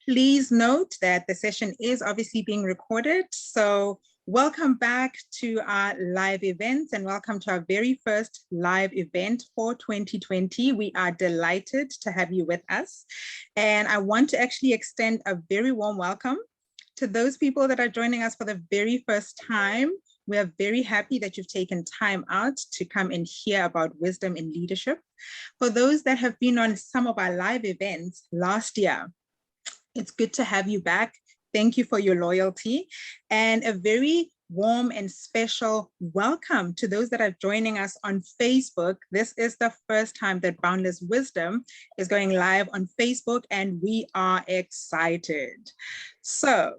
Please note that the session is obviously being recorded. So welcome back to our live events and welcome to our very first live event for 2020. We are delighted to have you with us. And I want to actually extend a very warm welcome to those people that are joining us for the very first time. We are very happy that you've taken time out to come and hear about wisdom in leadership. For those that have been on some of our live events last year, it's good to have you back. Thank you for your loyalty, and a very warm and special welcome to those that are joining us on Facebook. This is the first time that Boundless Wisdom is going live on Facebook, and we are excited. So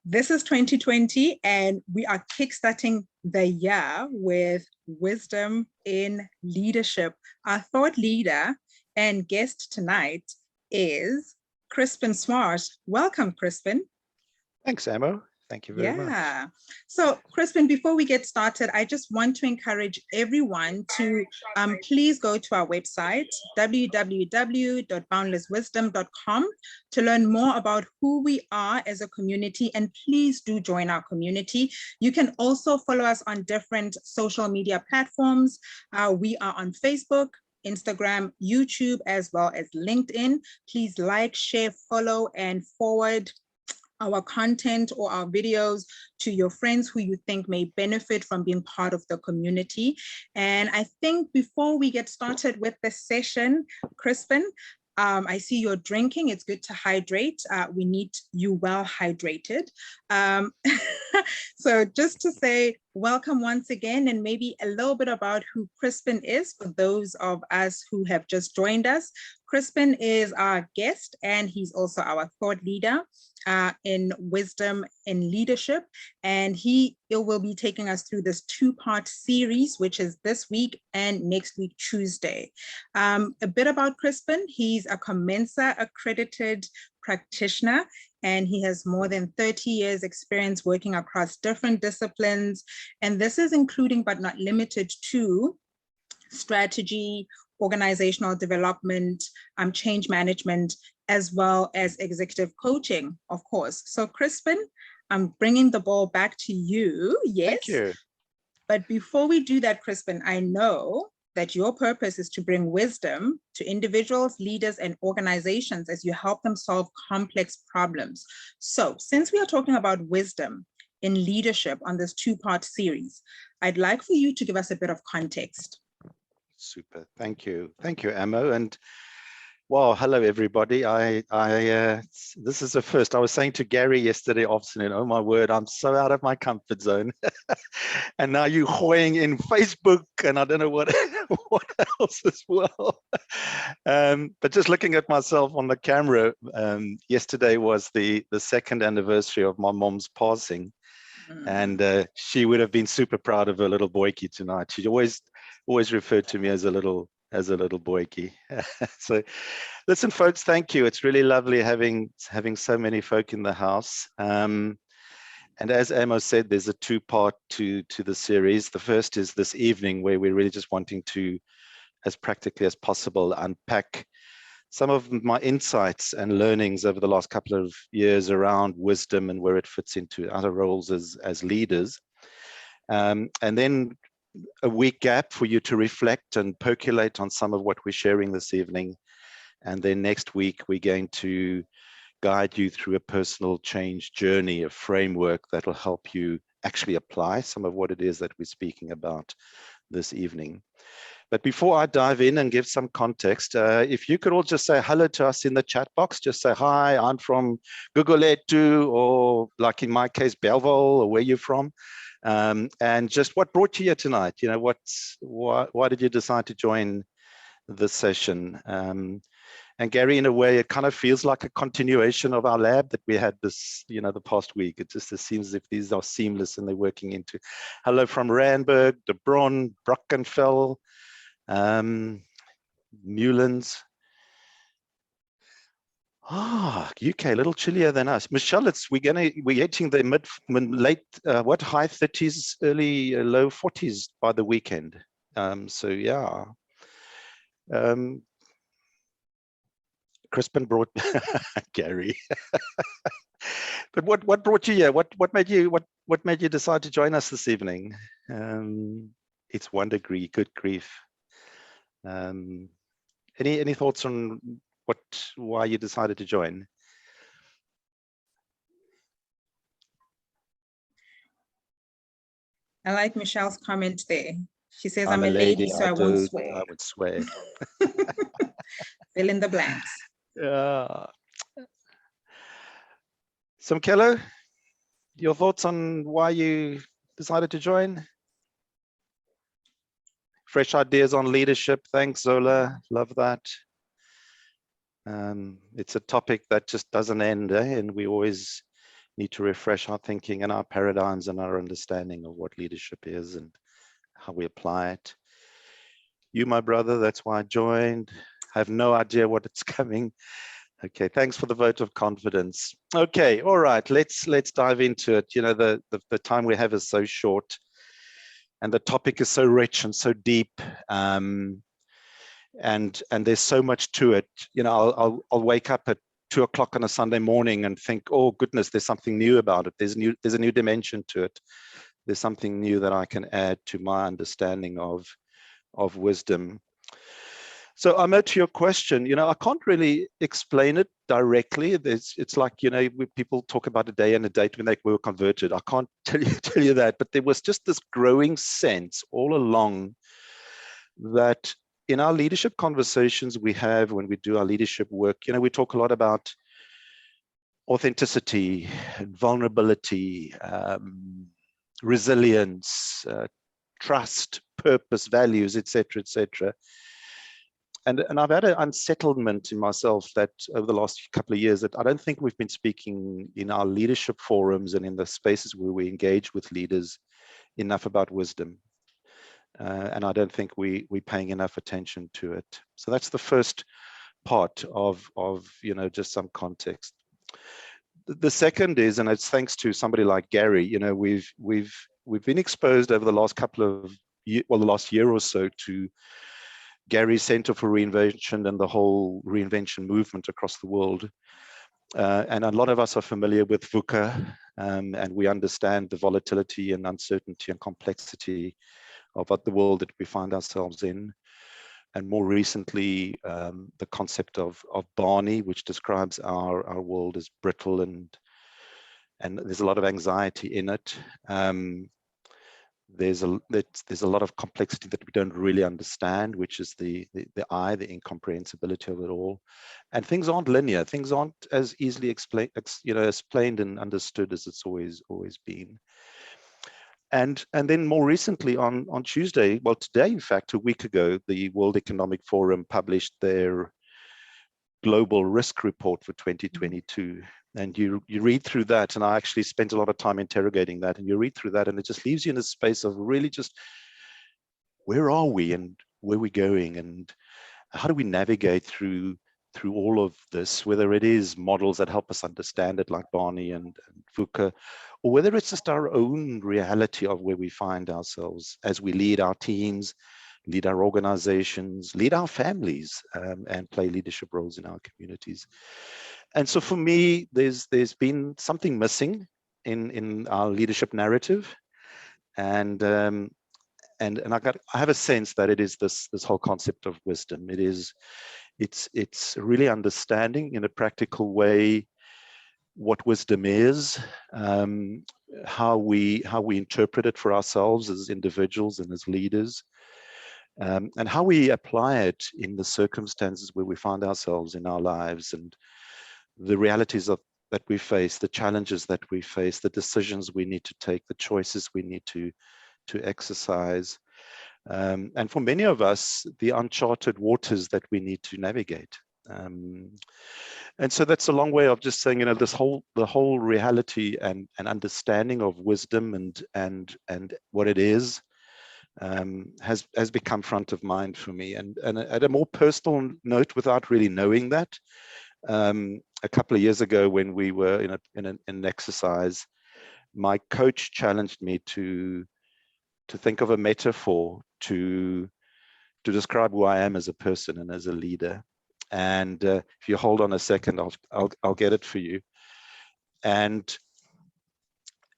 this is 2020, and we are kickstarting the year with wisdom in leadership. Our thought leader and guest tonight is Crispin Smart. Welcome, Crispin. Thanks, Amo. Thank you very much. So, Crispin, before we get started, I just want to encourage everyone to please go to our website, www.boundlesswisdom.com, to learn more about who we are as a community, and please do join our community. You can also follow us on different social media platforms. We are on Facebook, Instagram, YouTube, as well as LinkedIn. Please like, share, follow, and forward our content or our videos to your friends who you think may benefit from being part of the community. And I think before we get started with the session, Crispin, I see you're drinking. It's good to hydrate. We need you well hydrated. So just to say welcome once again, and maybe a little bit about who Crispin is for those of us who have just joined us. Crispin is our guest, and he's also our thought leader in wisdom in leadership. And he will be taking us through this two-part series, which is this week and next week, Tuesday. A bit about Crispin. He's a Commensa accredited practitioner, and he has more than 30 years experience working across different disciplines. And this is including but not limited to strategy, organizational development, change management, as well as executive coaching, of course. So Crispin, I'm bringing the ball back to you. Yes. Thank you. But before we do that, Crispin, I know that your purpose is to bring wisdom to individuals, leaders, and organizations as you help them solve complex problems. So since we are talking about wisdom in leadership on this two-part series, I'd like for you to give us a bit of context. Super. Thank you. Thank you, Amo. And wow, hello, everybody. This is the first. I was saying to Gary yesterday afternoon, oh my word, I'm so out of my comfort zone. And now you're hoying in Facebook, and I don't know what, what else as well. But just looking at myself on the camera, yesterday was the second anniversary of my mom's passing. And she would have been super proud of her little boykie tonight. She always referred to me as a little boykie. So listen, folks, thank you. It's really lovely having so many folk in the house. And as Amos said, there's a two-part to the series. The first is this evening, where we're really just wanting to, as practically as possible, unpack some of my insights and learnings over the last couple of years around wisdom and where it fits into other roles as leaders. And then a week gap for you to reflect and percolate on some of what we're sharing this evening. And then next week, we're going to guide you through a personal change journey, a framework that'll help you actually apply some of what it is that we're speaking about this evening. But before I dive in and give some context, if you could all just say hello to us in the chat box, just say, hi, I'm from Guguletu, or like in my case, Belleville, or where you're from. And just what brought you here tonight? You know, why did you decide to join this session? And Gary, in a way, it kind of feels like a continuation of our lab that we had this, the past week. It just seems as if these are seamless and they're working into. Hello from Randburg, De Bron, Brockenfell, Newlands. UK, a little chillier than us. Michelle, we're hitting the late high 30s, early low 40s by the weekend. So yeah. Crispin brought Gary. But what brought you here? What made you decide to join us this evening? It's 1 degree. Good grief. Any thoughts on why you decided to join? I like Michelle's comment there. She says, I'm I'm a a lady, so I won't I swear. would swear. Fill in the blanks. Yeah. So, Kello, your thoughts on why you decided to join? Fresh ideas on leadership. Thanks, Zola. Love that. It's a topic that just doesn't end, and we always need to refresh our thinking and our paradigms and our understanding of what leadership is and how we apply it. You, my brother, that's why I joined. I have no idea what it's coming. Okay, thanks for the vote of confidence. Okay, all right, let's dive into it. You know, the time we have is so short, and the topic is so rich and so deep, and there's so much to it. You know, I'll wake up at 2 o'clock on a Sunday morning and think, oh goodness, there's something new about it. There's a new dimension to it. There's something new that I can add to my understanding of wisdom. So Ahmed, to your question, you know, I can't really explain it directly. It's like, you know, people talk about a day and a date when they were converted. I can't tell you that, but there was just this growing sense all along that in our leadership conversations we have when we do our leadership work, you know, we talk a lot about authenticity, vulnerability, resilience, trust, purpose, values, etc., etc. And I've had an unsettlement in myself that over the last couple of years that I don't think we've been speaking in our leadership forums and in the spaces where we engage with leaders enough about wisdom. And I don't think we're paying enough attention to it. So that's the first part of you know, just some context. The second is, and it's thanks to somebody like Gary, you know, we've been exposed over the last the last year or so to Gary's Center for Reinvention and the whole reinvention movement across the world. And a lot of us are familiar with VUCA, and we understand the volatility and uncertainty and complexity of the world that we find ourselves in. And more recently, the concept of BANI, which describes our world as brittle and there's a lot of anxiety in it. There's a lot of complexity that we don't really understand, which is the incomprehensibility of it all. And things aren't linear. Things aren't as easily explained and understood as it's always been. And then more recently on Tuesday, well, today, in fact, a week ago, the World Economic Forum published their global risk report for 2022. And you read through that, and I actually spent a lot of time interrogating that, and you read through that, and it just leaves you in a space of really just, where are we and where are we going, and how do we navigate through all of this, whether it is models that help us understand it like BANI and VUCA, or whether it's just our own reality of where we find ourselves as we lead our teams, lead our organizations, lead our families, and play leadership roles in our communities. And so for me, there's been something missing in our leadership narrative, and I have a sense that it is this whole concept of wisdom. It's really understanding in a practical way what wisdom is, how we interpret it for ourselves as individuals and as leaders, and how we apply it in the circumstances where we find ourselves in our lives, and the realities that we face, the challenges that we face, the decisions we need to take, the choices we need to exercise. And for many of us, the uncharted waters that we need to navigate. And so that's a long way of just saying, you know, the whole reality and understanding of wisdom and what it is has become front of mind for me. And at a more personal note, without really knowing that, a couple of years ago when we were in an exercise, my coach challenged me to think of a metaphor to describe who I am as a person and as a leader. And if you hold on a second, I'll get it for you. And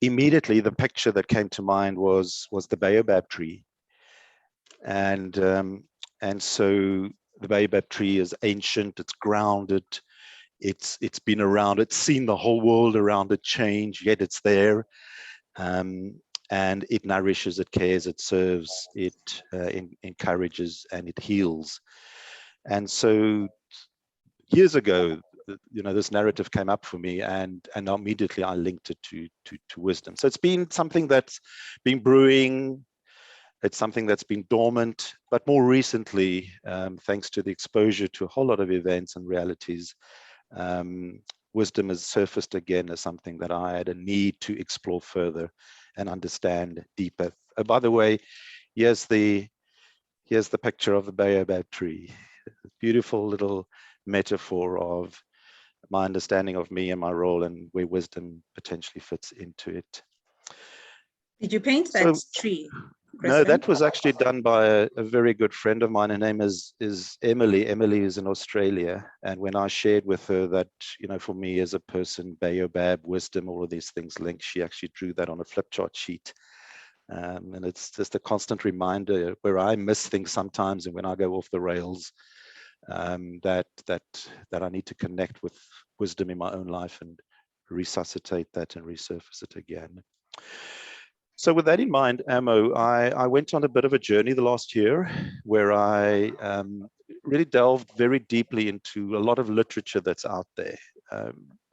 immediately the picture that came to mind was the baobab tree. And so the baobab tree is ancient, it's grounded, it's been around, it's seen the whole world around it change, yet it's there. And it nourishes, it cares, it serves, it encourages, and it heals. And so years ago, this narrative came up for me, and immediately I linked it to wisdom. So it's been something that's been brewing. It's something that's been dormant, but more recently, thanks to the exposure to a whole lot of events and realities, wisdom has surfaced again as something that I had a need to explore further and understand deeper. Oh, by the way, here's the picture of the baobab tree. Beautiful little metaphor of my understanding of me and my role and where wisdom potentially fits into it. Did you paint that tree? No, that was actually done by a very good friend of mine. Her name is Emily. Emily is in Australia. And when I shared with her that, for me as a person, baobab, wisdom, all of these things linked, she actually drew that on a flip chart sheet. And it's just a constant reminder where I miss things sometimes, and when I go off the rails, that I need to connect with wisdom in my own life and resuscitate that and resurface it again. So with that in mind, Amo, I went on a bit of a journey the last year where I really delved very deeply into a lot of literature that's out there.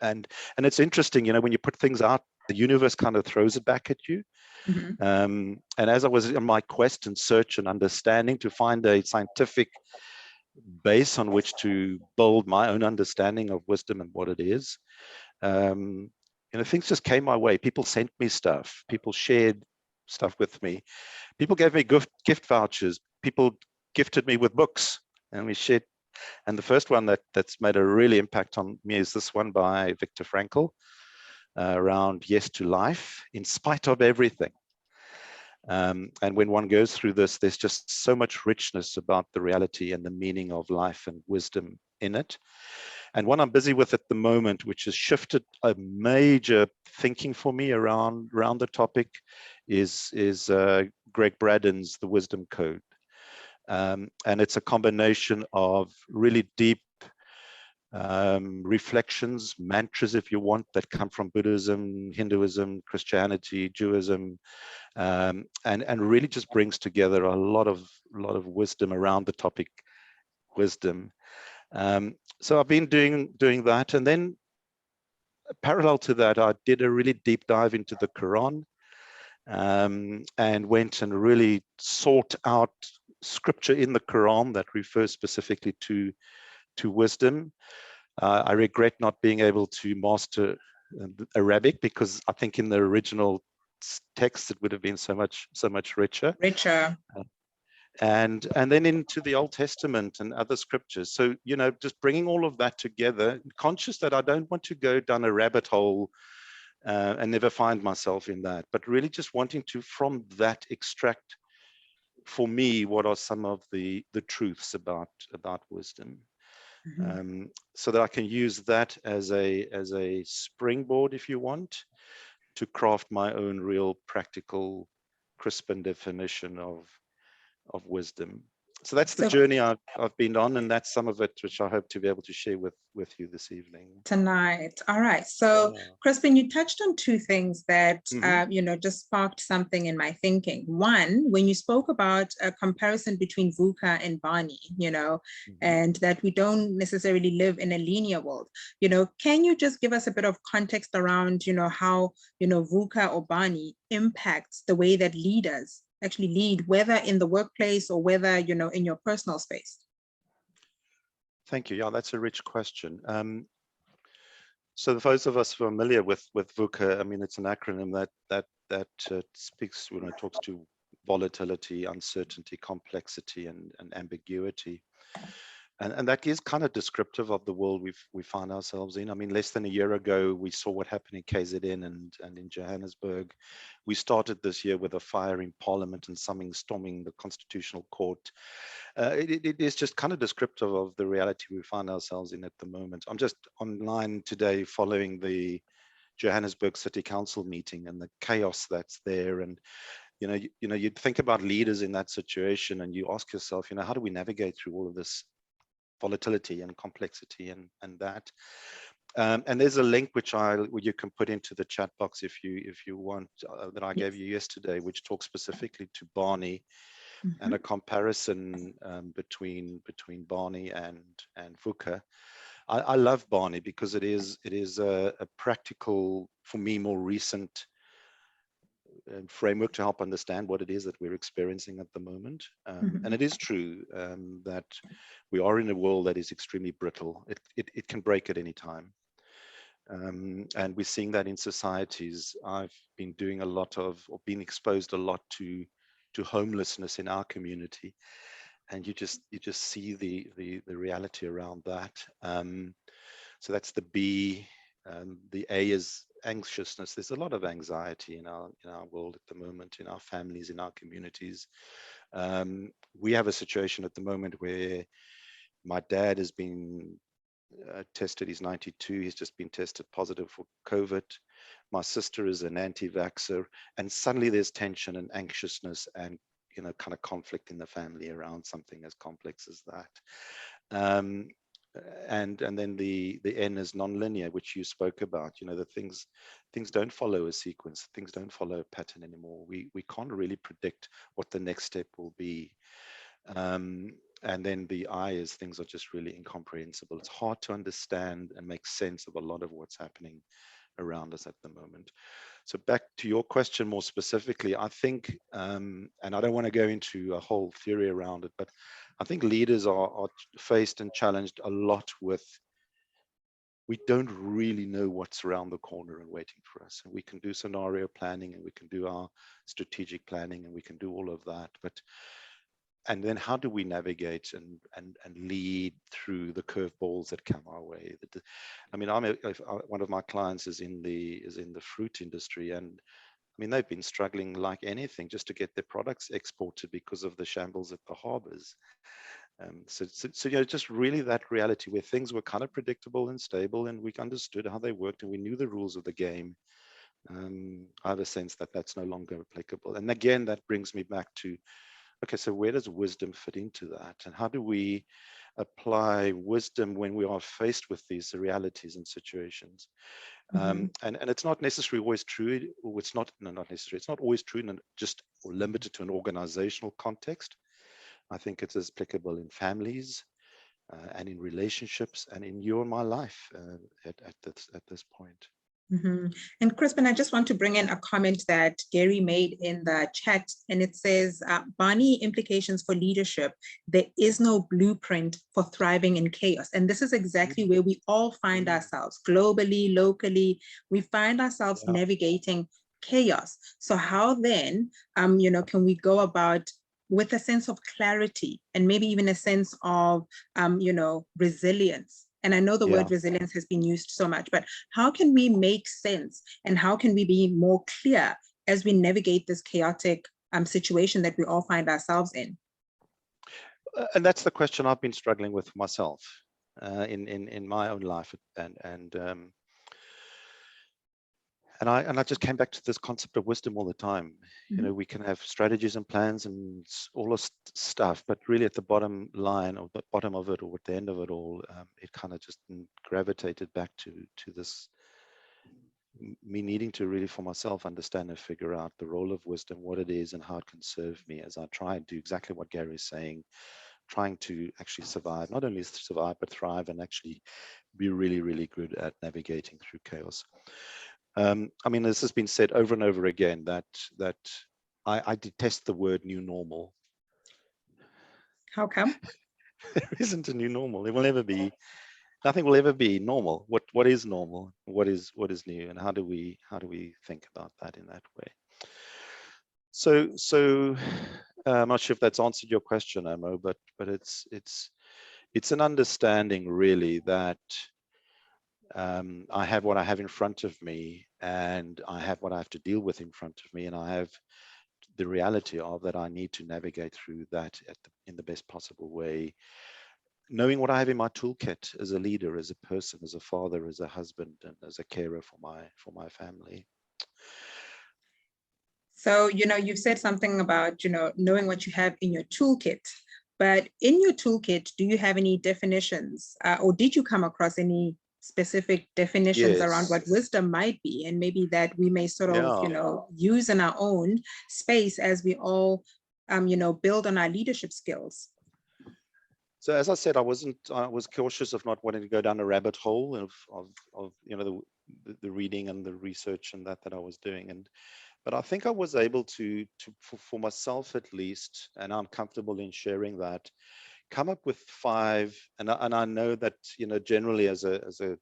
And it's interesting, when you put things out, the universe kind of throws it back at you. Mm-hmm. And as I was on my quest and search and understanding to find a scientific base on which to build my own understanding of wisdom and what it is, things just came my way. People sent me stuff. People shared stuff with me. People gave me gift vouchers. People gifted me with books, and we shared. And the first one that's made a really impact on me is this one by Viktor Frankl, around Yes to Life, in spite of everything. And when one goes through this, there's just so much richness about the reality and the meaning of life and wisdom in it. And what I'm busy with at the moment, which has shifted a major thinking for me around the topic, is Gregg Maddens' The Wisdom Code. And it's a combination of really deep reflections, mantras, if you want, that come from Buddhism, Hinduism, Christianity, Judaism, and really just brings together a lot of wisdom around the topic, wisdom. So I've been doing that, and then parallel to that, I did a really deep dive into the Quran, and went and really sought out scripture in the Quran that refers specifically to wisdom. I regret not being able to master Arabic, because I think in the original text it would have been so much richer. And then into the Old Testament and other scriptures. So, just bringing all of that together, conscious that I don't want to go down a rabbit hole and never find myself in that, but really just wanting to, from that, extract for me what are some of the truths about wisdom. Mm-hmm. So that I can use that as a springboard, if you want, to craft my own real practical, crisp definition of wisdom. So that's the journey I've been on, and that's some of it which I hope to be able to share with you this evening. Tonight. All right. So, Crispin, you touched on two things that, just sparked something in my thinking. One, when you spoke about a comparison between VUCA and BANI, and that we don't necessarily live in a linear world, can you just give us a bit of context around, how, VUCA or BANI impacts the way that leaders actually lead, whether in the workplace or whether, in your personal space? Thank you. Yeah, that's a rich question. So the those of us familiar with VUCA, I mean, it's an acronym that speaks, when it talks to volatility, uncertainty, complexity, and ambiguity. And that is kind of descriptive of the world we find ourselves in. I mean, less than a year ago, we saw what happened in KZN and in Johannesburg. We started this year with a fire in Parliament and something storming the Constitutional Court. It is just kind of descriptive of the reality we find ourselves in at the moment. I'm just online today following the Johannesburg City Council meeting and the chaos that's there. And you'd think about leaders in that situation, and you ask yourself, how do we navigate through all of this volatility and complexity and that. And there's a link which you can put into the chat box if you want, that I gave you yesterday, which talks specifically to BANI and a comparison between BANI and VUCA. I love BANI because it is a practical, for me, more recent framework to help understand what it is that we're experiencing at the moment. And it is true that we are in a world that is extremely brittle. It can break at any time. And we're seeing that in societies. I've been doing a lot of, or been exposed a lot to homelessness in our community. And you just see the reality around that. So that's the B. The A is anxiousness. There's a lot of anxiety in our world at the moment, in our families, in our communities. We have a situation at the moment where my dad has been tested. He's 92. He's just been tested positive for COVID. My sister is an anti-vaxxer, and suddenly there's tension and anxiousness and kind of conflict in the family around something as complex as that. And then the N is nonlinear, which you spoke about. The things don't follow a sequence. Things don't follow a pattern anymore. We can't really predict what the next step will be. And then the I is things are just really incomprehensible. It's hard to understand and make sense of a lot of what's happening around us at the moment. So back to your question more specifically, I think, and I don't want to go into a whole theory around it, but I think leaders are faced and challenged a lot with, we don't really know what's around the corner and waiting for us. And we can do scenario planning and we can do our strategic planning and we can do all of that. And then how do we navigate and lead through the curveballs that come our way? I mean, one of my clients is in the fruit industry, and I mean, they've been struggling like anything just to get their products exported because of the shambles at the harbors. So just really that reality where things were kind of predictable and stable, and we understood how they worked and we knew the rules of the game. I have a sense that that's no longer applicable. And again, that brings me back to, okay, so where does wisdom fit into that? And how do we apply wisdom when we are faced with these realities and situations? And it's not necessarily always true, or it's not necessary. It's not always true and just limited to an organizational context. I think it's as applicable in families and in relationships and in you and my life at this point. And Crispin, I just want to bring in a comment that Gary made in the chat, and it says, BANI implications for leadership. There is no blueprint for thriving in chaos. And this is exactly where we all find ourselves globally, locally. We find ourselves navigating chaos. So how then, can we go about with a sense of clarity and maybe even a sense of, resilience? And I know the word resilience has been used so much, but how can we make sense and how can we be more clear as we navigate this chaotic situation that we all find ourselves in? And that's the question I've been struggling with myself in my own life, and I just came back to this concept of wisdom all the time. We can have strategies and plans and all this stuff, but really at the bottom line, or the bottom of it, or at the end of it all, it kind of just gravitated back to this, me needing to really for myself understand and figure out the role of wisdom, what it is and how it can serve me as I try and do exactly what Gary is saying, trying to actually survive, not only survive, but thrive and actually be really, really good at navigating through chaos. I mean, this has been said over and over again that I detest the word new normal. How come? There isn't a new normal. There will never be. Nothing will ever be normal. What is normal? What is new? And how do we think about that in that way? So I'm not sure if that's answered your question, Amo, but it's it's an understanding really that I have what I have in front of me, and I have what I have to deal with in front of me, and I have the reality of that I need to navigate through that in the best possible way, knowing what I have in my toolkit as a leader, as a person, as a father, as a husband, and as a carer for my family. So, you've said something about, knowing what you have in your toolkit, but in your toolkit, do you have any definitions or did you come across any specific definitions around what Yes. wisdom might be, and maybe that we may sort of, use in our own space as we all, build on our leadership skills? So as I said, I was cautious of not wanting to go down a rabbit hole of the reading and the research and that I was doing, but I think I was able to for myself at least, and I'm comfortable in sharing that, come up with 5, and I know that generally as a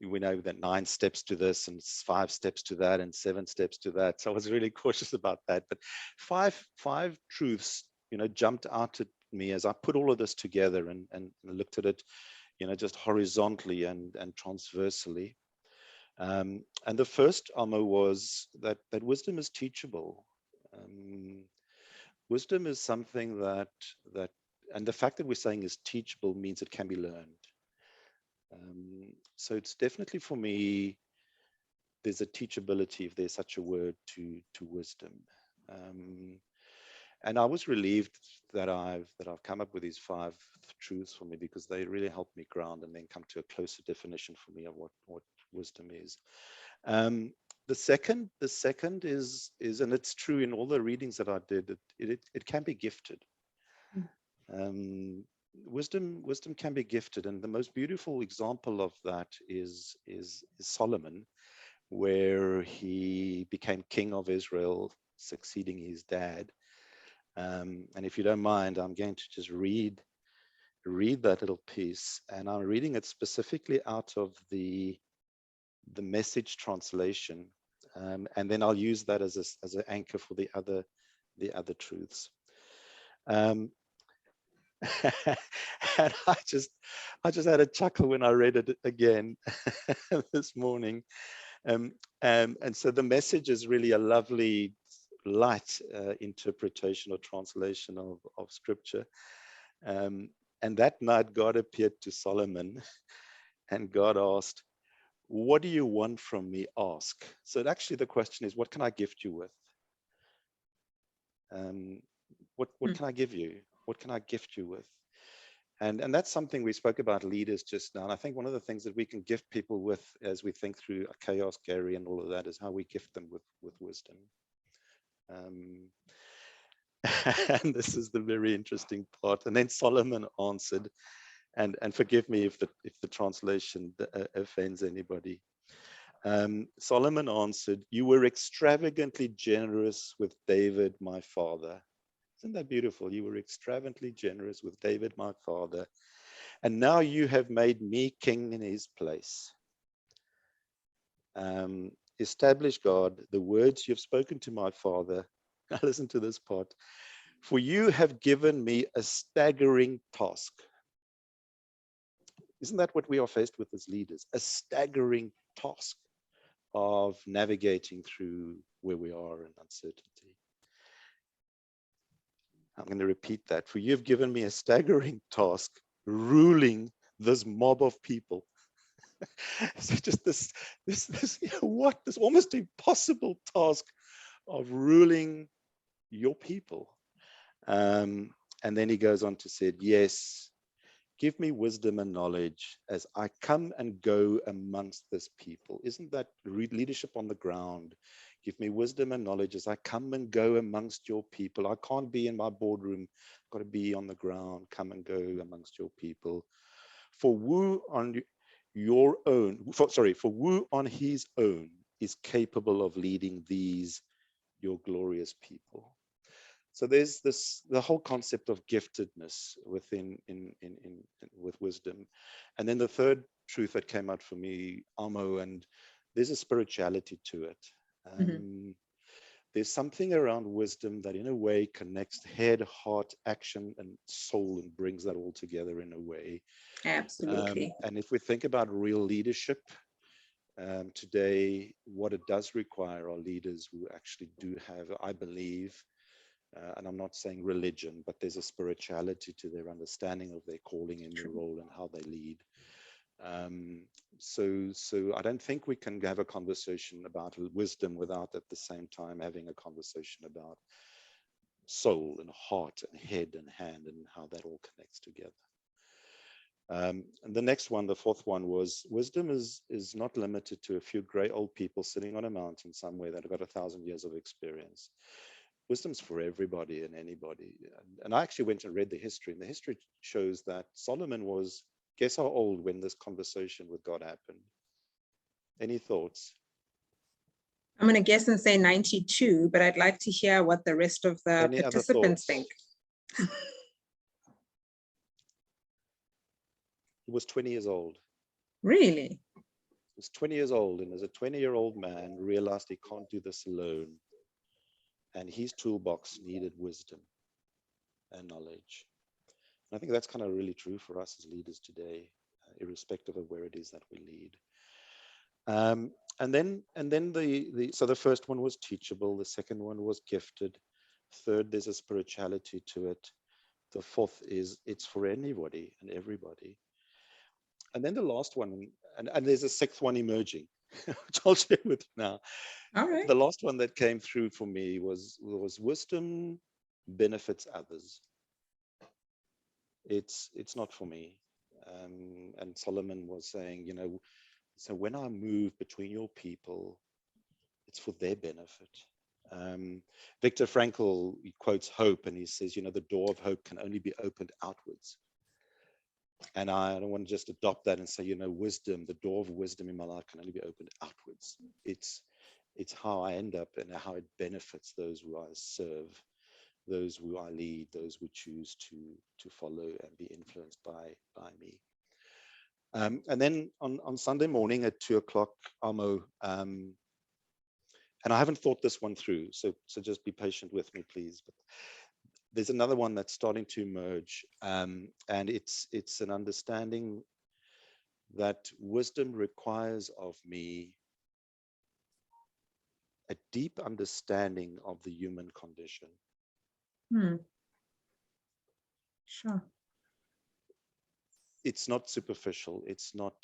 we know that 9 steps to this and 5 steps to that and 7 steps to that. So I was really cautious about that. But five truths, jumped out at me as I put all of this together and looked at it, just horizontally and transversally. And the first, Amo, was that wisdom is teachable. Wisdom is something that, and the fact that we're saying is teachable means it can be learned. So it's definitely, for me, there's a teachability, if there's such a word, to wisdom. And I was relieved that I've come up with these 5 truths for me, because they really help me ground and then come to a closer definition for me of what wisdom is. The second is, and it's true in all the readings that I did, it can be gifted. Wisdom can be gifted, and the most beautiful example of that is Solomon, where he became king of Israel, succeeding his dad. And if you don't mind, I'm going to just read that little piece, and I'm reading it specifically out of the Message translation, and then I'll use that as an anchor for the other truths. And I just had a chuckle when I read it again this morning. And so the Message is really a lovely, light interpretation or translation of scripture. And that night, God appeared to Solomon, and God asked, "What do you want from me? Ask." So actually the question is, what can I gift you with? What can I give you? What can I gift you with? And that's something we spoke about leaders just now. And I think one of the things that we can gift people with as we think through chaos, Gary, and all of that, is how we gift them with wisdom. And this is the very interesting part. And then Solomon answered, and forgive me if the translation offends anybody. Solomon answered, "You were extravagantly generous with David, my father." Isn't that beautiful? You were extravagantly generous with David, my father, and now you have made me king in his place. Establish, God, the words you've spoken to my father. Now listen to this part. For you have given me a staggering task. Isn't that what we are faced with as leaders? A staggering task of navigating through where we are in uncertainty. I'm going to repeat that. For you've given me a staggering task, ruling this mob of people. So just this almost impossible task of ruling your people. And then he goes on to say, yes, give me wisdom and knowledge as I come and go amongst this people. Isn't that leadership on the ground? Give me wisdom and knowledge as I come and go amongst your people. I can't be in my boardroom. I've got to be on the ground, come and go amongst your people. For who on your own, for who on his own is capable of leading these, your glorious people? So there's the whole concept of giftedness within with wisdom. And then the third truth that came out for me, Amo, and there's a spirituality to it. there's something around wisdom that in a way connects head, heart, action, and soul, and brings that all together in a way. Absolutely. And if we think about real leadership, today, what it does require are leaders who actually do have, I believe, and I'm not saying religion, but there's a spirituality to their understanding of their calling in their role and how they lead. So I don't think we can have a conversation about wisdom without at the same time having a conversation about soul and heart and head and hand and how that all connects together. And the next one, the fourth one, was wisdom is not limited to a few gray old people sitting on a mountain somewhere that have got 1,000 years of experience. Wisdom's for everybody and anybody. And I actually went and read the history, and the history shows that Solomon was, guess how old when this conversation with God happened? Any thoughts? I'm going to guess and say 92, but I'd like to hear what the rest of the Any participants think. He was 20 years old. Really? He was 20 years old, and as a 20-year-old man, realized he can't do this alone. And his toolbox needed wisdom and knowledge. And I think that's kind of really true for us as leaders today, irrespective of where it is that we lead. And then so the first one was teachable. The second one was gifted. Third, there's a spirituality to it. The fourth is it's for anybody and everybody. And then the last one, and there's a sixth one emerging, which I'll share with you now. All right. The last one that came through for me was wisdom benefits others. It's not for me. And Solomon was saying, so when I move between your people, it's for their benefit. Viktor Frankl, he quotes hope, and he says, the door of hope can only be opened outwards. And I don't want to just adopt that and say, wisdom, the door of wisdom in my life can only be opened outwards. It's how I end up and how it benefits those who I serve, those who I lead, those who choose to follow and be influenced by me. And then on Sunday morning at 2:00, Amo, and I haven't thought this one through, so just be patient with me, please. But there's another one that's starting to emerge, and it's an understanding that wisdom requires of me a deep understanding of the human condition. Sure. It's not superficial. It's not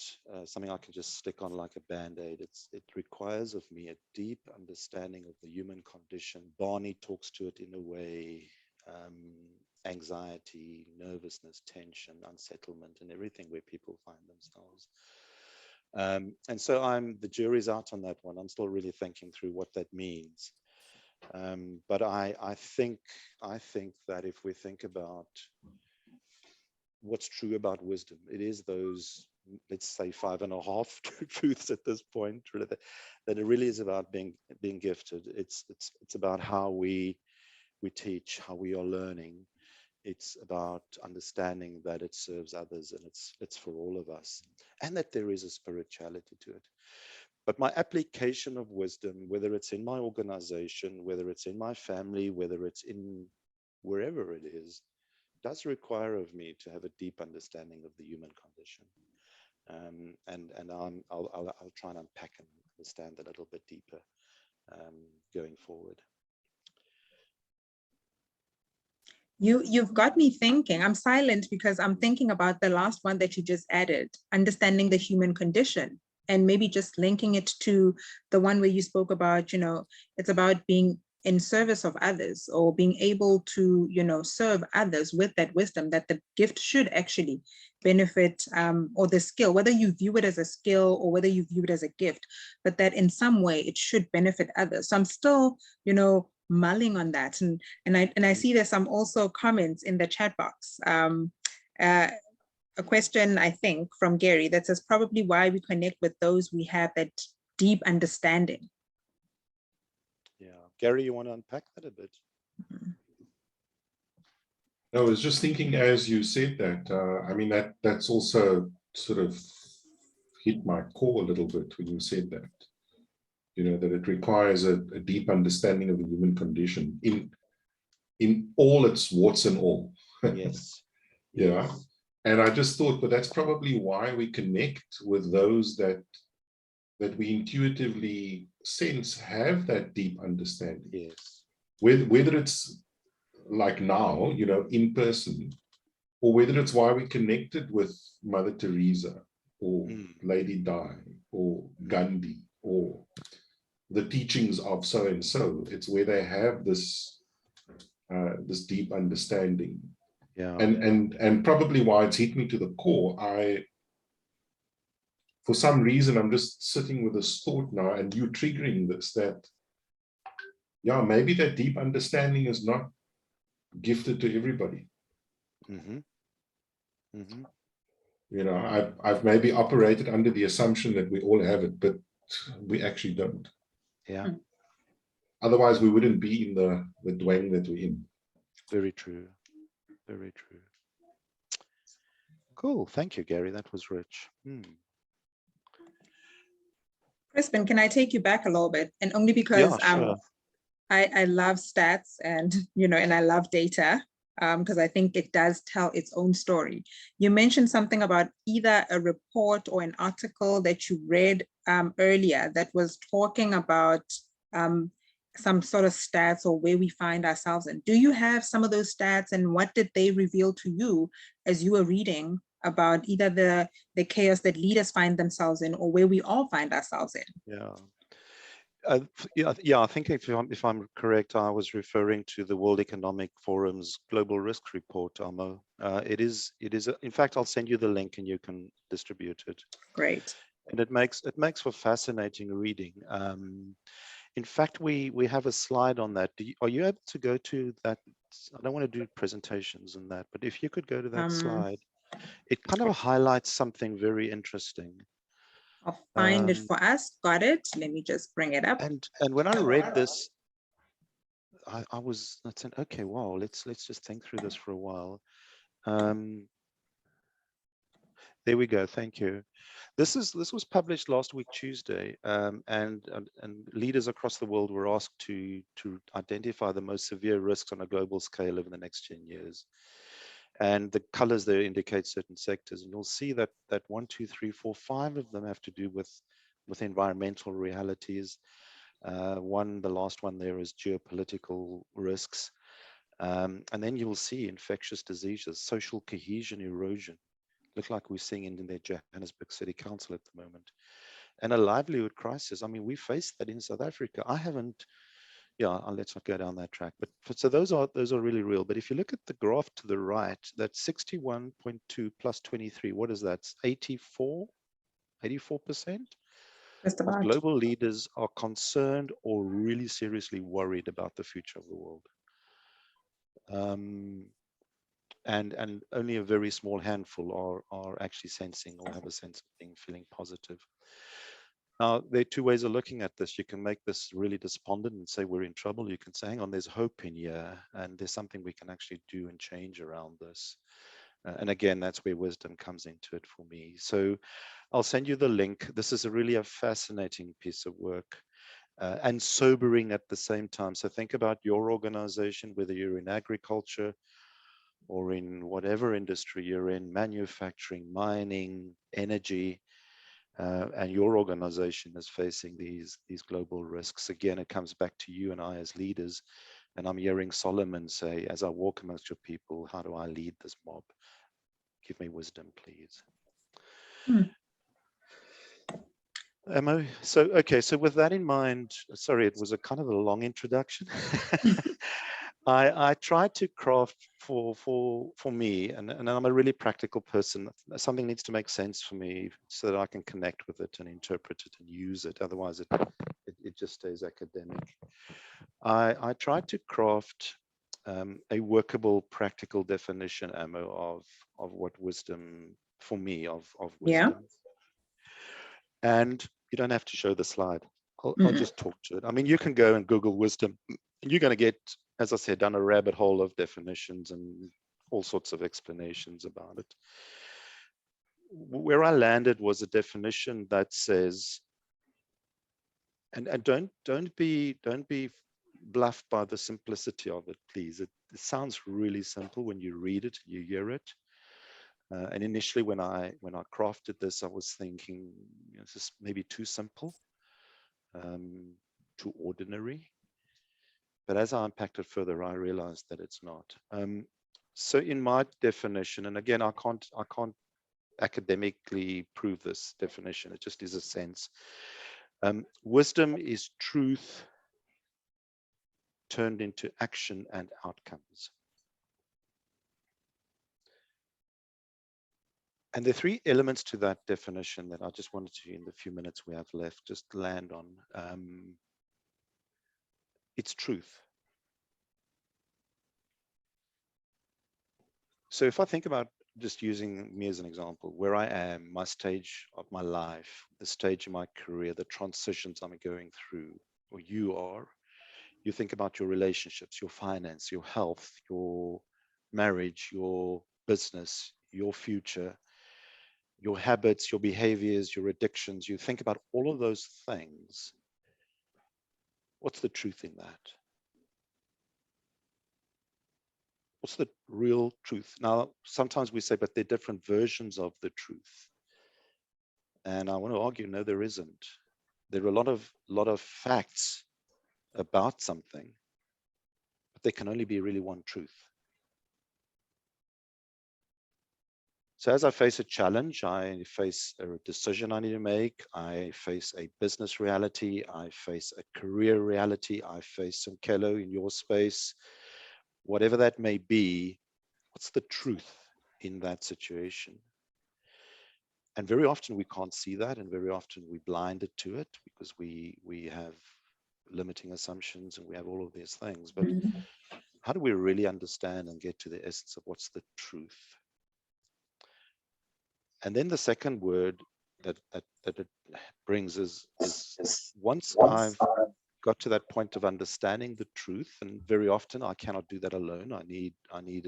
something I can just stick on like a band-aid. It requires of me a deep understanding of the human condition. BANI talks to it in a way, anxiety, nervousness, tension, unsettlement, and everything where people find themselves. And so the jury's out on that one. I'm still really thinking through what that means. But I think that if we think about what's true about wisdom, it is those, let's say, 5.5 truths at this point, really, that it really is about being gifted. It's about how we teach, how we are learning. It's about understanding that it serves others and it's for all of us, and that there is a spirituality to it. But my application of wisdom, whether it's in my organization, whether it's in my family, whether it's in wherever it is, does require of me to have a deep understanding of the human condition. And I'll try and unpack and understand that a little bit deeper going forward. You've got me thinking. I'm silent because I'm thinking about the last one that you just added, understanding the human condition, and maybe just linking it to the one where you spoke about, it's about being in service of others, or being able to, serve others with that wisdom, that the gift should actually benefit, or the skill, whether you view it as a skill or whether you view it as a gift, but that in some way it should benefit others. So I'm still, mulling on that. And I see there's some also comments in the chat box. A question, I think, from Gary that says probably why we connect with those we have that deep understanding. Yeah, Gary, you want to unpack that a bit? I was just thinking as you said that, that's also sort of hit my core a little bit when you said that. that it requires a deep understanding of the human condition in all its warts and all. Yes. Yeah. And I just thought, but that's probably why we connect with those that we intuitively sense have that deep understanding. Yes. Whether it's like now, in person, or whether it's why we connected with Mother Teresa or Lady Di or Gandhi or the teachings of so and so. It's where they have this this deep understanding. Yeah. And probably why it's hit me to the core. For some reason, I'm just sitting with this thought now, and you triggering this, that yeah, maybe that deep understanding is not gifted to everybody. I've maybe operated under the assumption that we all have it, but we actually don't. Yeah. Otherwise, we wouldn't be in the dwang that we're in. Very true. Very true. Cool. Thank you, Gary. That was rich. Crispin, can I take you back a little bit? And only because sure. I love stats and, and I love data, because I think it does tell its own story. You mentioned something about either a report or an article that you read earlier that was talking about some sort of stats or where we find ourselves in. Do you have some of those stats, and what did they reveal to you as you were reading about either the chaos that leaders find themselves in or where we all find ourselves in? Yeah. I think if I'm correct, I was referring to the World Economic Forum's Global Risk Report, Amo. It is. In fact, I'll send you the link and you can distribute it. Great. And it makes for fascinating reading. In fact, we have a slide on that. Are you able to go to that? I don't want to do presentations on that, but if you could go to that slide, it kind of highlights something very interesting. I'll find it for us. Got it. Let me just bring it up. And when I read this, I was saying, okay, wow, let's just think through this for a while. There we go. Thank you. This was published last week, Tuesday, and leaders across the world were asked to identify the most severe risks on a global scale over the next 10 years. And the colors there indicate certain sectors, and you'll see that 1, 2, 3, 4, 5 of them have to do with environmental realities. The last one there is geopolitical risks, and then you'll see infectious diseases, social cohesion erosion. Look like we're seeing in the Johannesburg City Council at the moment, and a livelihood crisis. I mean, we faced that in South Africa. Let's not go down that track. But so those are really real. But if you look at the graph to the right, that's 61.2 plus 23. What is that? 84%. Just Of about. global leaders are concerned or really seriously worried about the future of the world. And only a very small handful are actually sensing or have a sense of feeling positive. Now, there are two ways of looking at this. You can make this really despondent and say we're in trouble. You can say, hang on, there's hope in here, and there's something we can actually do and change around this. And again, that's where wisdom comes into it for me. So I'll send you the link. This is really a fascinating piece of work and sobering at the same time. So think about your organization, whether you're in agriculture or in whatever industry you're in, manufacturing, mining, energy, and your organization is facing these global risks. Again, it comes back to you and I as leaders. And I'm hearing Solomon say, as I walk amongst your people, how do I lead this mob? Give me wisdom, please. Amo, so with that in mind, sorry, it was a kind of a long introduction. I tried to craft for me, and I'm a really practical person. Something needs to make sense for me so that I can connect with it and interpret it and use it. Otherwise, it just stays academic. I tried to craft a workable, practical definition, Amo, of what wisdom for me of wisdom. Yeah. And you don't have to show the slide. I'll just talk to it. I mean, you can go and Google wisdom, and you're going to get, as I said, down a rabbit hole of definitions and all sorts of explanations about it. Where I landed was a definition that says And don't be bluffed by the simplicity of it, please. It sounds really simple when you read it, you hear it. And initially, when I crafted this, I was thinking, this is maybe too simple, too ordinary. But as I unpacked it further, I realized that it's not. So in my definition, and again, I can't academically prove this definition. It just is a sense. Wisdom is truth turned into action and outcomes. And there are three elements to that definition that I just wanted to, in the few minutes we have left, just land on. It's truth. So if I think about just using me as an example, where I am, my stage of my life, the stage of my career, the transitions I'm going through, or you are, you think about your relationships, your finance, your health, your marriage, your business, your future, your habits, your behaviors, your addictions. You think about all of those things. What's the truth in that? What's the real truth? Now, sometimes we say, but there are different versions of the truth. And I want to argue, no, there isn't. There are a lot of facts about something, but there can only be really one truth. So as I face a challenge, I face a decision I need to make, I face a business reality, I face a career reality, I face some Kello in your space, whatever that may be, what's the truth in that situation? And very often we can't see that, and very often we blinded to it because we have limiting assumptions and we have all of these things. But how do we really understand and get to the essence of what's the truth? And then the second word that it brings is once I've got to that point of understanding the truth, and very often I cannot do that alone. I need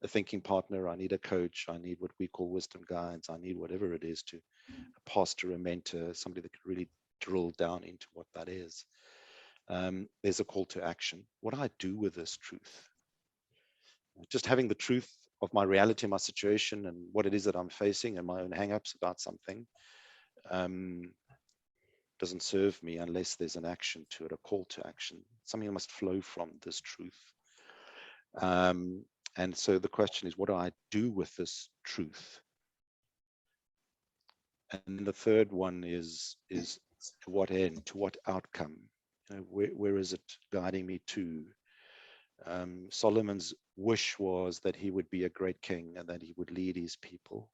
a thinking partner, I need a coach, I need what we call wisdom guides, I need whatever it is, to a pastor, a mentor, somebody that can really drill down into what that is. There's a call to action. What do I do with this truth? Just having the truth of my reality, my situation, and what it is that I'm facing, and my own hang-ups about something doesn't serve me unless there's an action to it, a call to action. Something must flow from this truth. And so the question is, what do I do with this truth? And the third one is to what end, to what outcome? You know, where is it guiding me to? Solomon's wish was that he would be a great king and that he would lead his people.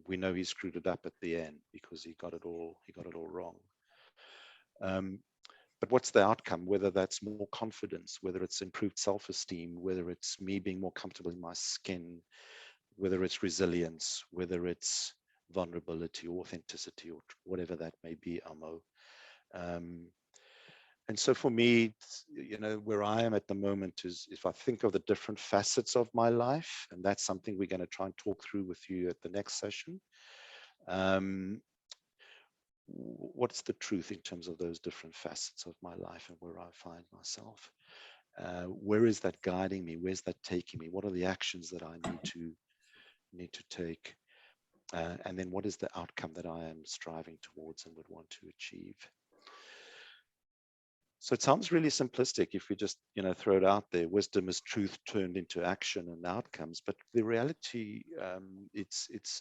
We know he screwed it up at the end because he got it all wrong. But what's the outcome? Whether that's more confidence, whether it's improved self-esteem, whether it's me being more comfortable in my skin, whether it's resilience, whether it's vulnerability, authenticity, or whatever that may be, Amo. And so for me, you know, where I am at the moment is, if I think of the different facets of my life, and that's something we're going to try and talk through with you at the next session. What's the truth in terms of those different facets of my life and where I find myself? Where is that guiding me? Where's that taking me? What are the actions that I need to take? And then what is the outcome that I am striving towards and would want to achieve? So it sounds really simplistic if we just, you know, throw it out there. Wisdom is truth turned into action and outcomes. But the reality,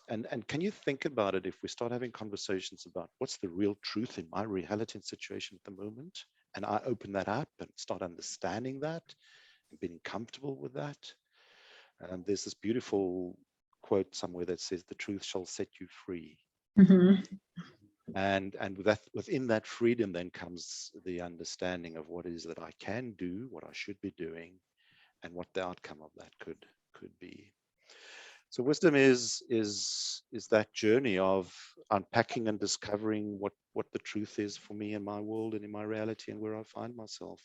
and can you think about it, if we start having conversations about what's the real truth in my reality and situation at the moment, and I open that up and start understanding that and being comfortable with that. There's this beautiful quote somewhere that says, "The truth shall set you free." Mm-hmm. And within that freedom then comes the understanding of what it is that I can do, what I should be doing, and what the outcome of that could be. So wisdom is that journey of unpacking and discovering what the truth is for me in my world and in my reality and where I find myself.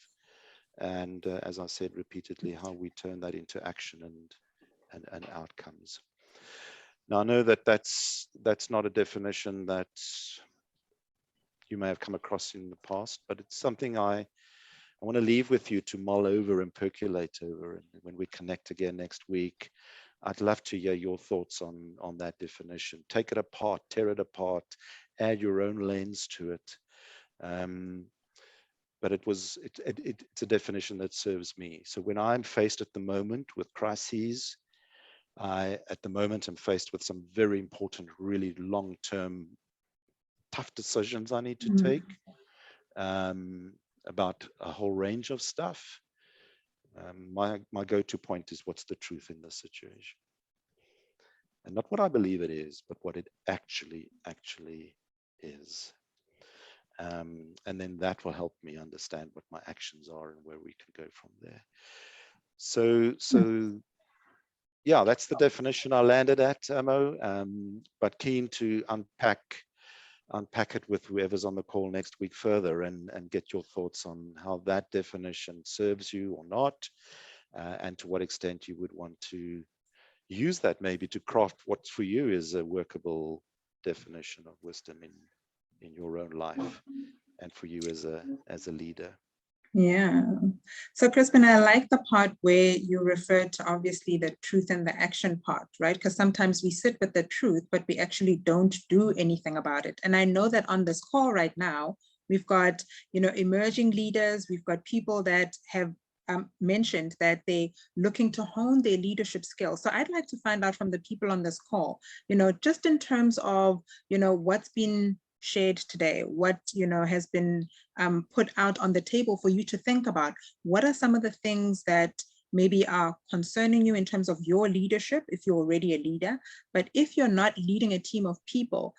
And as I said repeatedly, how we turn that into action and outcomes. Now I know that that's not a definition that you may have come across in the past, but it's something I want to leave with you to mull over and percolate over. And when we connect again next week, I'd love to hear your thoughts on that definition. Take it apart, tear it apart, add your own lens to it. But it's a definition that serves me. So when I'm faced at the moment with crises, at the moment am faced with some very important, really long-term, tough decisions I need to take about a whole range of stuff. My go-to point is, what's the truth in this situation? And not what I believe it is, but what it actually is. And then that will help me understand what my actions are and where we can go from there. So yeah, that's the definition I landed at, Mo. But keen to unpack it with whoever's on the call next week further, and get your thoughts on how that definition serves you or not, and to what extent you would want to use that maybe to craft what for you is a workable definition of wisdom in your own life and for you as a leader. Yeah. So Crispin, I like the part where you referred to obviously the truth and the action part, right? Because sometimes we sit with the truth, but we actually don't do anything about it. And I know that on this call right now, we've got, emerging leaders, we've got people that have mentioned that they're looking to hone their leadership skills. So I'd like to find out from the people on this call, just in terms of, what's been shared today, what has been put out on the table for you to think about. What are some of the things that maybe are concerning you in terms of your leadership, if you're already a leader? But if you're not leading a team of people,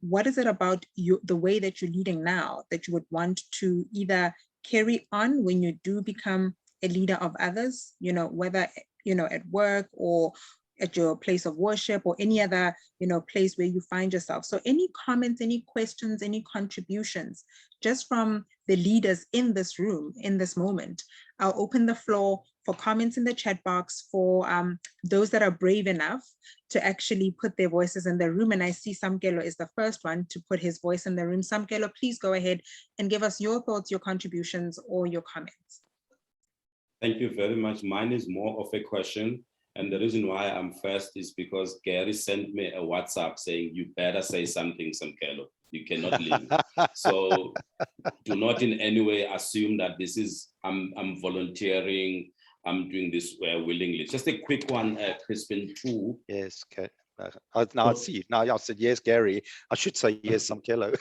what is it about you, the way that you're leading now, that you would want to either carry on when you do become a leader of others, whether at work or at your place of worship or any other, place where you find yourself. So any comments, any questions, any contributions, just from the leaders in this room, in this moment. I'll open the floor for comments in the chat box for those that are brave enough to actually put their voices in the room. And I see Samkelo is the first one to put his voice in the room. Samkelo, please go ahead and give us your thoughts, your contributions, or your comments. Thank you very much. Mine is more of a question. And the reason why I'm first is because Gary sent me a WhatsApp saying, you better say something, Samkelo. You cannot leave. So do not in any way assume that this is, I'm volunteering, I'm doing this willingly. Just a quick one, Crispin, too. Yes, okay. Now I see. Now I said, yes, Gary. I should say, yes, Samkelo.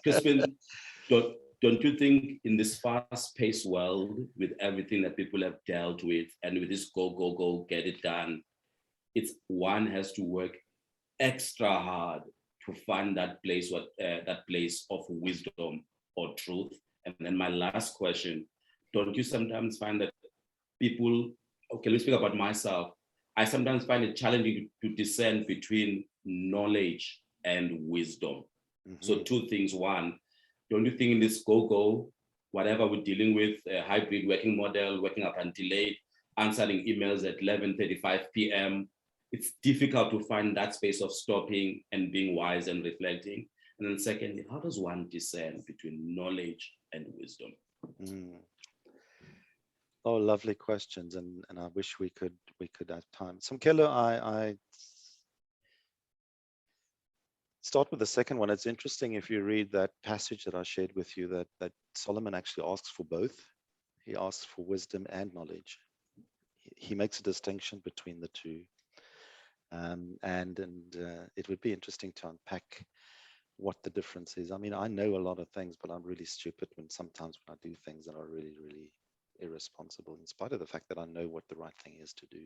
Crispin, don't you think in this fast-paced world, with everything that people have dealt with, and with this go, get it done, one has to work extra hard to find that place of wisdom or truth? And then my last question, don't you sometimes find that people, okay, let's speak about myself, I sometimes find it challenging to discern between knowledge and wisdom. Mm-hmm. So two things. One, don't you think in this go, whatever we're dealing with, a hybrid working model, working up until late, answering emails at 11:35 p.m., it's difficult to find that space of stopping and being wise and reflecting? And then secondly, how does one discern between knowledge and wisdom? Mm. Oh, lovely questions, and I wish we could have time. Samkelo, I start with the second one. It's interesting if you read that passage that I shared with you, that Solomon actually asks for both. He asks for wisdom and knowledge. He makes a distinction between the two. And it would be interesting to unpack what the difference is. I mean, I know a lot of things, but I'm really stupid sometimes when I do things that are really, really irresponsible, in spite of the fact that I know what the right thing is to do.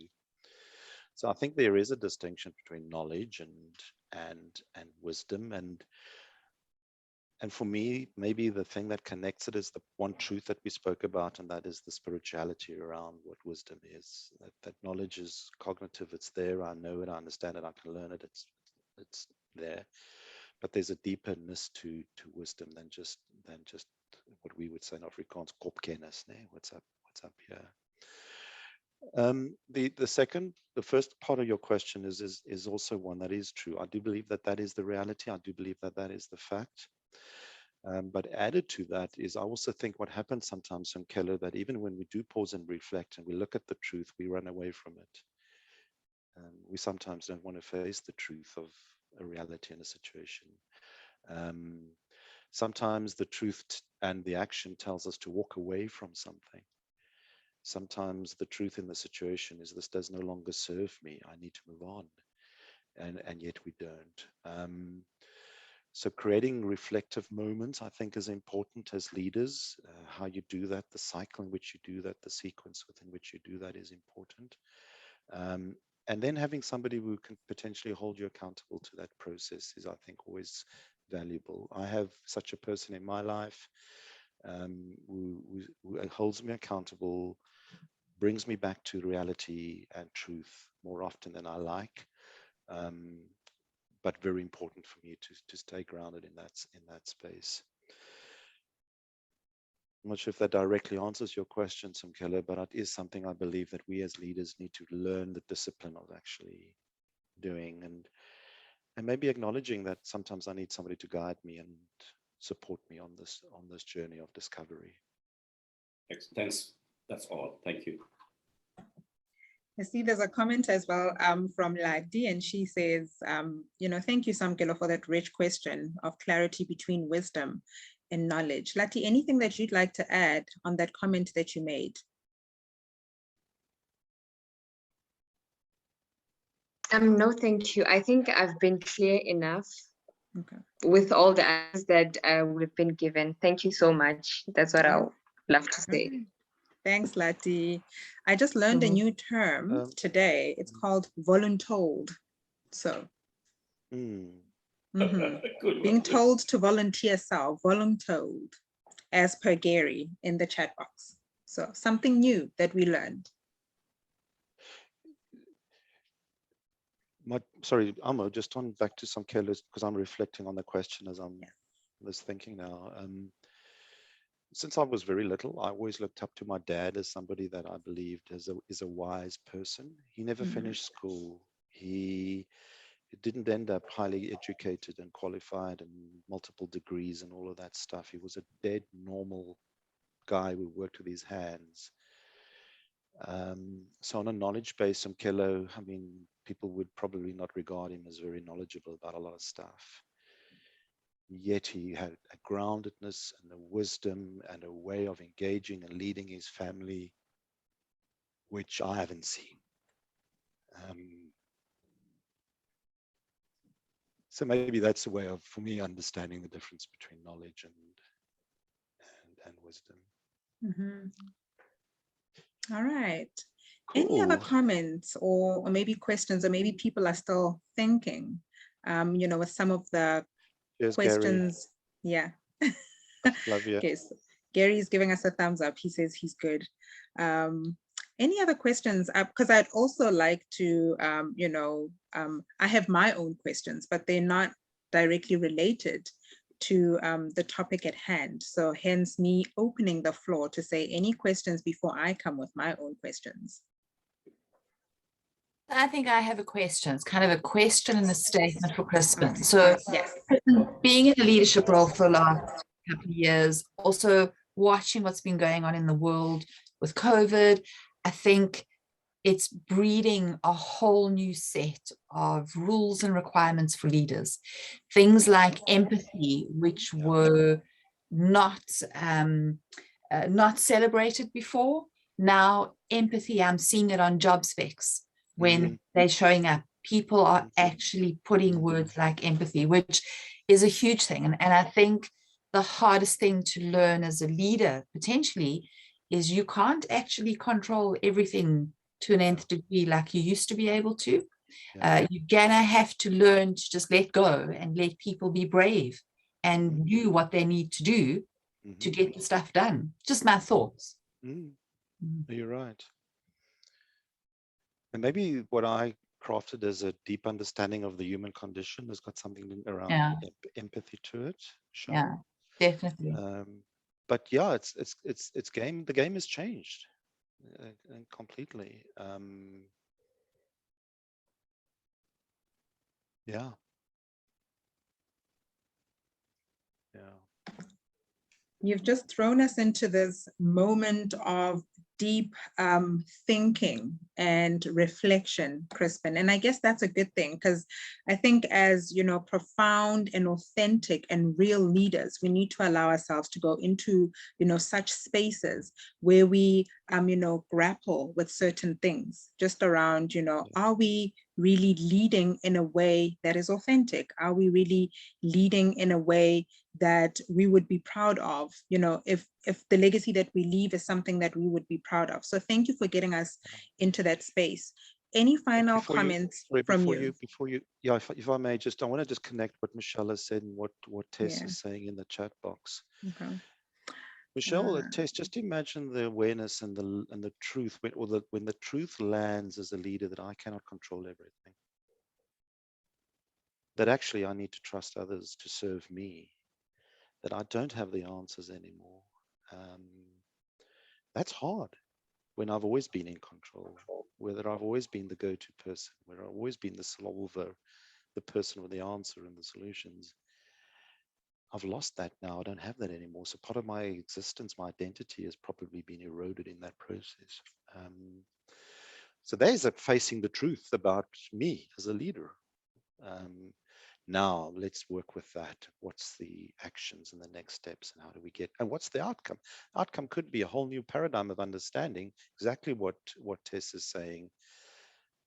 So I think there is a distinction between knowledge and wisdom, and for me, maybe the thing that connects it is the one truth that we spoke about, and that is the spirituality around what wisdom is. That knowledge is cognitive, it's there, I know it, I understand it, I can learn it, it's there. But there's a deeperness to wisdom than just what we would say in Afrikaans, kopkennis, what's up here. The first part of your question is also one that is true. I do believe that that is the reality. I do believe that that is the fact. But added to that is, I also think what happens sometimes, Keller, that even when we do pause and reflect and we look at the truth, we run away from it. We sometimes don't want to face the truth of a reality in a situation. Sometimes the truth and the action tells us to walk away from something. Sometimes the truth in the situation is, this does no longer serve me. I need to move on. And yet we don't. So creating reflective moments, I think, is important as leaders. How you do that, the cycle in which you do that, the sequence within which you do that is important. And then having somebody who can potentially hold you accountable to that process is, I think, always valuable. I have such a person in my life who holds me accountable, brings me back to reality and truth more often than I like. But very important for me to stay grounded in that space. I'm not sure if that directly answers your question, Keller, but it is something I believe that we as leaders need to learn the discipline of actually doing, and maybe acknowledging that sometimes I need somebody to guide me and support me on this journey of discovery. Thanks. That's all. Thank you. I see there's a comment as well from Ladi, and she says, thank you, Samkelo, for that rich question of clarity between wisdom and knowledge. Lati, anything that you'd like to add on that comment that you made? No, thank you. I think I've been clear enough with all the answers that we've been given. Thank you so much. That's what I'll love to say. Thanks, Lati. I just learned a new term today. It's called voluntold. So being told to volunteer self, voluntold, as per Gary in the chat box. So something new that we learned. Sorry, Amo, just on back to some careless, because I'm reflecting on the question as I'm was thinking now. Since I was very little, I always looked up to my dad as somebody that I believed is a wise person. He never finished school. He didn't end up highly educated and qualified and multiple degrees and all of that stuff. He was a dead normal guy who worked with his hands. So on a knowledge base, Mkelo, I mean, people would probably not regard him as very knowledgeable about a lot of stuff. Yet he had a groundedness and a wisdom and a way of engaging and leading his family, which I haven't seen. So maybe that's a way of, for me, understanding the difference between knowledge and wisdom. All right. Cool. Any other comments or maybe questions, or maybe people are still thinking, with some of the questions. Gary. Yeah. Love you. Okay, so Gary's giving us a thumbs up. He says he's good. Any other questions? Because I'd also like to, I have my own questions, but they're not directly related to the topic at hand. So hence me opening the floor to say any questions before I come with my own questions. I think I have a question. It's kind of a question and a statement for Crispin. So yes, being in a leadership role for the last couple of years, also watching what's been going on in the world with COVID, I think it's breeding a whole new set of rules and requirements for leaders. Things like empathy, which were not celebrated before. Now, empathy, I'm seeing it on job specs. When they're showing up, people are actually putting words like empathy, which is a huge thing. And I think the hardest thing to learn as a leader, potentially, is you can't actually control everything to an nth degree like you used to be able to. You're gonna have to learn to just let go and let people be brave and do what they need to do to get the stuff done. Just my thoughts. You're right. And maybe what I crafted as a deep understanding of the human condition has got something around empathy to it. Sure. Yeah, definitely. But yeah, it's game. The game has changed. completely. Yeah. You've just thrown us into this moment of deep thinking and reflection, Crispin. And I guess that's a good thing, because I think as, you know, profound and authentic and real leaders, we need to allow ourselves to go into, you know, such spaces where we, you know, grapple with certain things just around, you know, are we really leading in a way that is authentic? Are we really leading in a way that we would be proud of, you know, if the legacy that we leave is something that we would be proud of? So thank you for getting us into that space. Any final comments from you? Before you, yeah, if I may, I want to just connect what Michelle has said and what Tess is saying in the chat box. Okay. Michelle, Tess, just imagine the awareness and the truth when the truth lands as a leader that I cannot control everything. That actually I need to trust others to serve me. That I don't have the answers anymore. That's hard when I've always been in control, whether I've always been the go-to person, where I've always been the solver, the person with the answer and the solutions. I've lost that now. I don't have that anymore. So part of my existence, my identity has probably been eroded in that process. So there's facing the truth about me as a leader. Now let's work with that. What's the actions and the next steps, and how do we get, and what's the outcome? Outcome could be a whole new paradigm of understanding exactly what Tess is saying,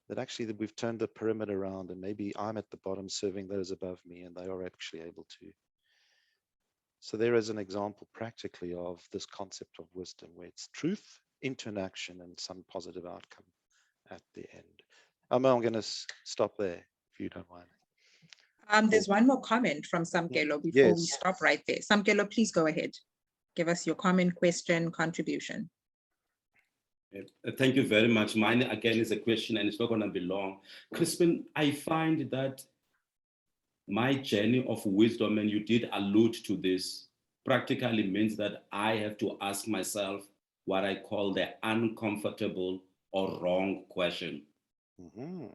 that actually that we've turned the pyramid around and maybe I'm at the bottom serving those above me and they are actually able to. So there is an example practically of this concept of wisdom where it's truth into an action and some positive outcome at the end. I'm going to stop there if you don't mind. There's one more comment from Samkelo before we stop right there. Samkelo, please go ahead. Give us your comment, question, contribution. Thank you very much. Mine, again, is a question and it's not going to be long. Crispin, I find that my journey of wisdom, and you did allude to this, practically means that I have to ask myself what I call the uncomfortable or wrong question. Mm-hmm.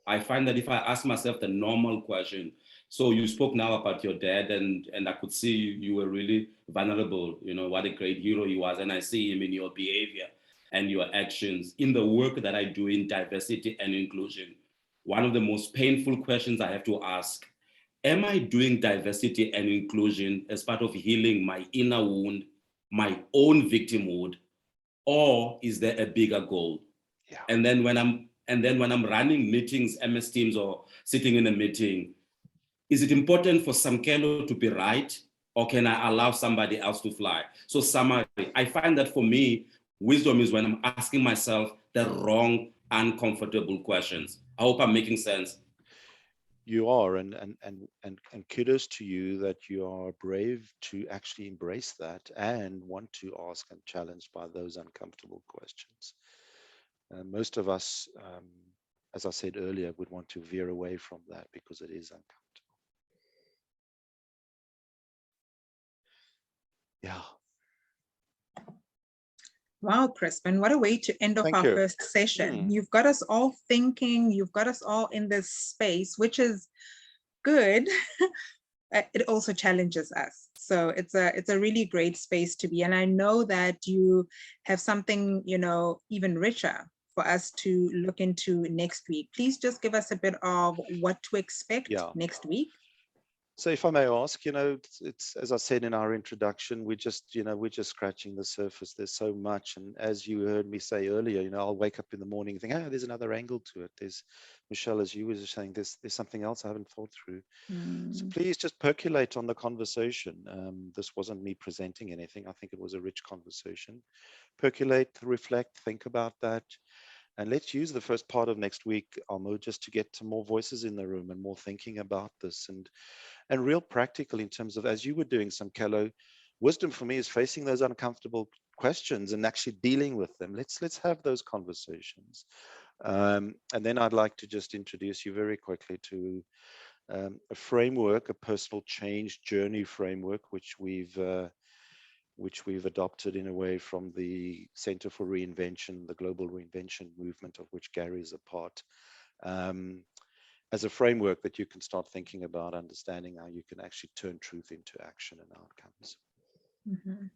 I find that if I ask myself the normal question, so you spoke now about your dad, and I could see you were really vulnerable, you know, what a great hero he was. And I see him in your behavior and your actions in the work that I do in diversity and inclusion. One of the most painful questions I have to ask, am I doing diversity and inclusion as part of healing my inner wound, my own victimhood, or is there a bigger goal? Yeah. And then when I'm running meetings, MS Teams, or sitting in a meeting, is it important for Samkelo to be right, or can I allow somebody else to fly? So summary, I find that for me, wisdom is when I'm asking myself the wrong, uncomfortable questions. I hope I'm making sense. You are, and kudos to you that you are brave to actually embrace that and want to ask and challenge by those uncomfortable questions. Most of us, as I said earlier, would want to veer away from that because it is uncomfortable. Yeah. Wow, Crispin, what a way to end off our first session. You've got us all thinking, you've got us all in this space, which is good. It also challenges us. So it's a really great space to be. And I know that you have something, you know, even richer for us to look into next week. Please just give us a bit of what to expect next week. So if I may ask, you know, it's as I said in our introduction, we're just scratching the surface. There's so much. And as you heard me say earlier, you know, I'll wake up in the morning and think, oh, there's another angle to it. There's, Michelle, as you were saying, there's something else I haven't thought through. So please just percolate on the conversation. This wasn't me presenting anything. I think it was a rich conversation. Percolate, reflect, think about that. And let's use the first part of next week, Almo, just to get some more voices in the room and more thinking about this and real practical in terms of, as you were doing, Samkelo, wisdom for me is facing those uncomfortable questions and actually dealing with them. Let's have those conversations. And then I'd like to just introduce you very quickly to a framework, a personal change journey framework, which we've which we've adopted in a way from the Center for Reinvention, the global reinvention movement of which Gary is a part, as a framework that you can start thinking about understanding how you can actually turn truth into action and outcomes. Mm-hmm.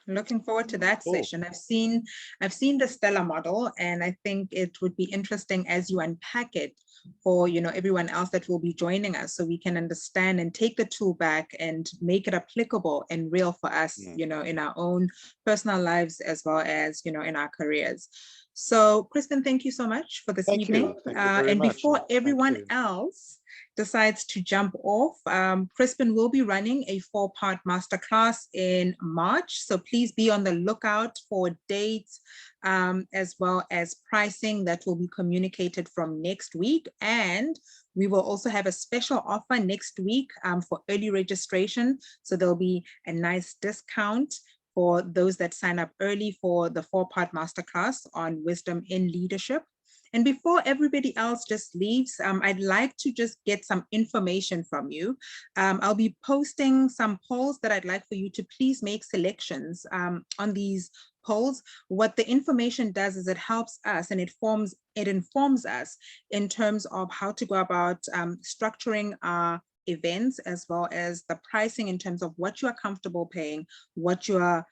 Looking forward to that session. I've seen the Stellar model, and I think it would be interesting as you unpack it for everyone else that will be joining us, so we can understand and take the tool back and make it applicable and real for us, in our own personal lives as well as in our careers. So Crispin, thank you so much for this evening. Thank you very and much. Before everyone else decides to jump off, Crispin will be running a 4-part masterclass in March. So please be on the lookout for dates as well as pricing that will be communicated from next week. And we will also have a special offer next week for early registration. So there'll be a nice discount for those that sign up early for the 4-part masterclass on wisdom in leadership. And before everybody else just leaves, I'd like to just get some information from you. I'll be posting some polls that I'd like for you to please make selections on these polls. What the information does is it helps us and it informs us in terms of how to go about structuring our events, as well as the pricing in terms of what you are comfortable paying, what you are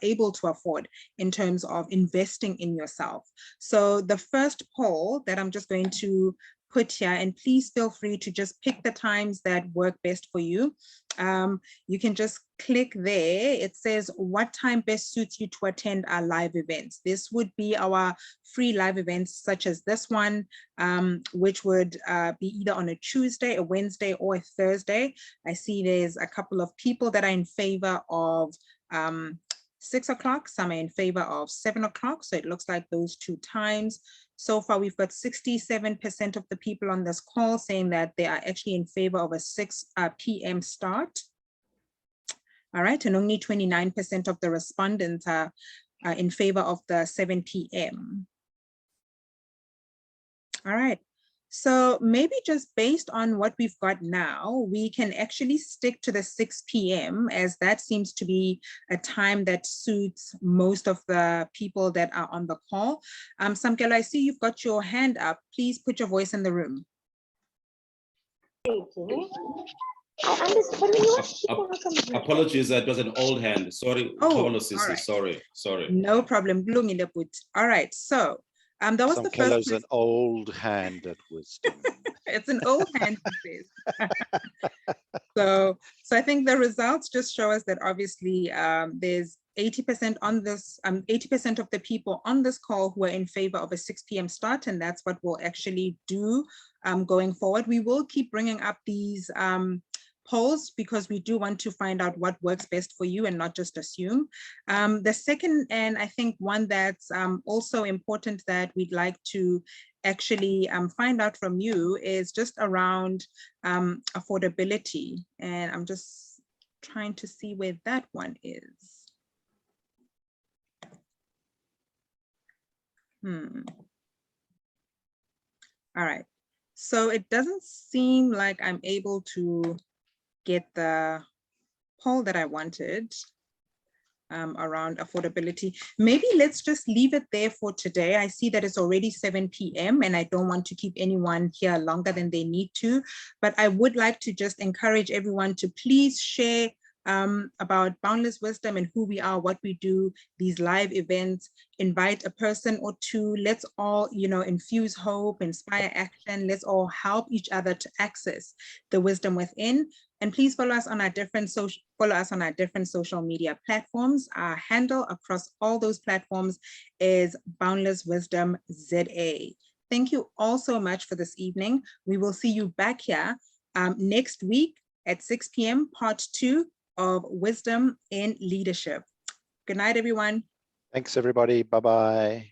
able to afford in terms of investing in yourself. So the first poll that I'm just going to put here, and please feel free to just pick the times that work best for you. You can just click there. It says, what time best suits you to attend our live events? This would be our free live events such as this one, which would be either on a Tuesday, a Wednesday, or a Thursday. I see there's a couple of people that are in favor of 6 o'clock, some are in favor of 7 o'clock. So it looks like those 2 times. So far, we've got 67% of the people on this call saying that they are actually in favor of a 6 p.m. start. All right, and only 29% of the respondents are in favor of the 7 p.m. All right. So maybe just based on what we've got now, we can actually stick to the 6 p.m. as that seems to be a time that suits most of the people that are on the call. Samkelo, I see you've got your hand up. Please put your voice in the room. Thank you. Apologies, that was an old hand. Sorry. Oh, all right. Sorry. No problem. All right. So that was the first. An old hand at wisdom. It's an old hand. So I think the results just show us that obviously there's 80% on this, 80% of the people on this call who are in favor of a 6 p.m. start, and that's what we'll actually do going forward. We will keep bringing up these polls because we do want to find out what works best for you and not just assume. The second, and I think one that's also important that we'd like to actually find out from you is just around affordability. And I'm just trying to see where that one is. All right. So it doesn't seem like I'm able to get the poll that I wanted around affordability. Maybe let's just leave it there for today. I see that it's already 7 p.m. and I don't want to keep anyone here longer than they need to, but I would like to just encourage everyone to please share about Boundless Wisdom and who we are, what we do, these live events, invite a person or two. Let's all, infuse hope, inspire action. Let's all help each other to access the wisdom within. And please follow us on our different social media platforms. Our handle across all those platforms is Boundless Wisdom ZA. Thank you all so much for this evening. We will see you back here next week at 6 p.m. part 2 of Wisdom in Leadership. Good night, everyone. Thanks, everybody. Bye-bye.